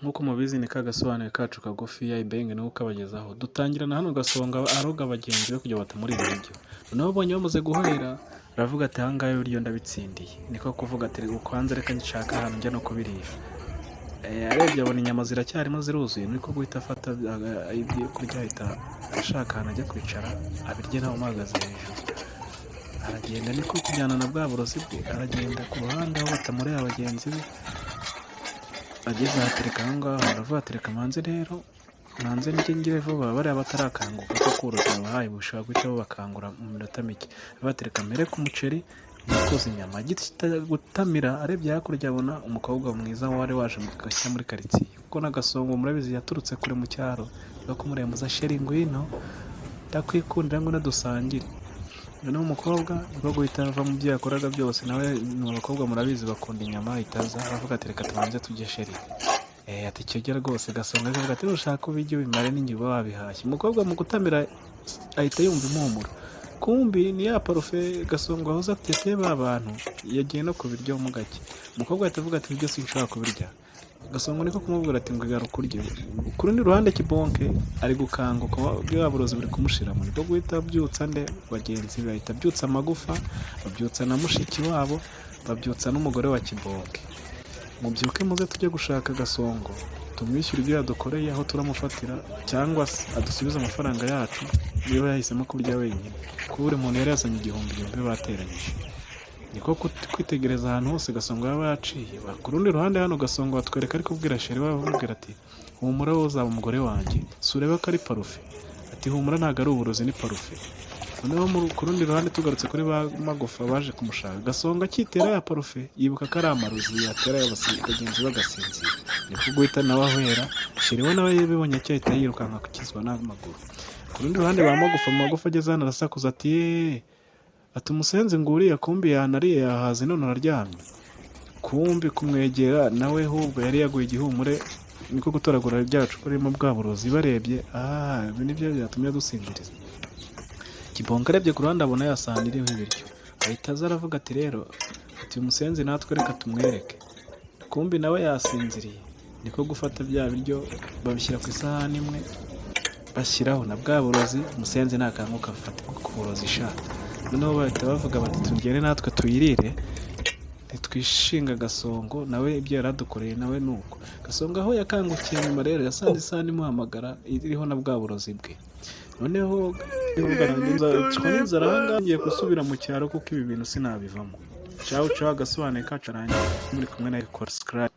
nk'uko mubizi ni ka gasobanuye kacu kagufi ibenge nuko kabagezaho dutangirana hano Gasongo aroga abagenzi be kugira batamuri ibiryo noneho ubonye bamaze guhera aravuga ati ahangahe ibiryo ndabitsindiye niko kuvuga ati ukwanza reka nshaka ahantu njya no kubirisha arebye abona inyama ziracyarimo ziruzuye niko guhita afata ibyo kurya ahita ashaka ahantu ajya kwicara abirye nawe umuhagaze hejuru aragenda niko kujyana na bwa burozi bwe aragenda ku ruhande aho batamureba abagenzi be ageze ahatereka aho ngaho aravuga atereka manze rero manze njye ngire vuba bariya batarakanguka kuko uruzi babahaye bushobora guhita bakangura mu minota mike batereka mbere ku muceri nakoze inyama gutamira arebye hakurya abona umukobwa mwiza wari waje mu gashya muri karitsiye kuko n'Agasongo murabizi yaturutse kure mu cyaro yo kumurembuza sheri ngwino ndakwikundira ngo nadusangire noneho umukobwa niko guhita ava mu byo yakoraga byose nawe abakobwa murabizi bakunda inyama itaza aravuga ati reka tubanze tujye sheri ati cyogera rwose Gasongo akavuga ati ushaka ubijye bimare n'ingibo wabihashye umukobwa mu gutamira ahita yumva impumuro kumbi ni ya parufe Gasongo ahoza atete ba bantu yagiye no kubiryo mu gake umukobwa ahita avuga ati ibyo sinshaka kubirya Gasongo niko kumubwira ati ngo igaruka urye ku rundi ruhande Kibonke ari gukanguka bwa burozi buri kumushiramo niko guhita byutsa nde bagenzi bahita byutsa amagufa babyutsa na mushiki wabo babyutsa n'umugore wa Kibonke mubyuke muze tujye gushaka Gasongo tumwishyura ibyo yadukoreye aho turamufatira cyangwa se adusubiza amafaranga yacu niba yahisemo kurya wenyine kuko buri muntu yari yazanye igihumbi bateranyije niko kwitegereza ahantu hose Gasongo yaba yaciye ku rundi ruhande hano Gasongo batwereka ariko kubwira sheri wabo bamubwira ati humura wowe uzaba umugore wanjye si urebe ko ari parufe ati humura ntabwo ari uburozi ni parufe noneho ku rundi ruhande tugarutse kuri ba magufa baje kumushaka Gasongo akitera ya parufe yibuka ko ari amarozi yatera y'abagenzi bagasinzira niko guhita nawe ahwera sheri we nawe yibonye cyahita yirukanka kukizwa n'amaguru ku rundi ruhande ba magufa ageze hano arasakuza ati ati umusenzi nguriya kumbi yanariye yahaze none araryamye kumbi kumwegera nawe hubwo yari yaguye igihumure niko gutoragura byacu kurimo bwa burozi barebye ibi nibyo byatumye dusinziriza Kibonke arebye ku ruhande abona yasahani iriho ibiryo ahita aza aravuga ati rero ati umusenzi natwe reka tumwereke kumbi nawe yasinziriye niko gufata bya biryo babishyira ku isahani imwe bashyiraho na bwa burozi umusenzi nakanguka afata ku burozi ishaka noneho bahita bavuga bati tugere natwe tuyirire ntitwishinga Gasongo nawe ibyo yaradukoreye nawe nuko Gasongo aho yakangukiye nyuma rero yasanze isahani imuhamagara iriho na bwa burozi bwe noneho n'inzara ahangaha ngiye gusubira mu cyaro kuko ibi bintu sinabivamo cawu agasobanuye kacu arangiye muri kumwe na subscribe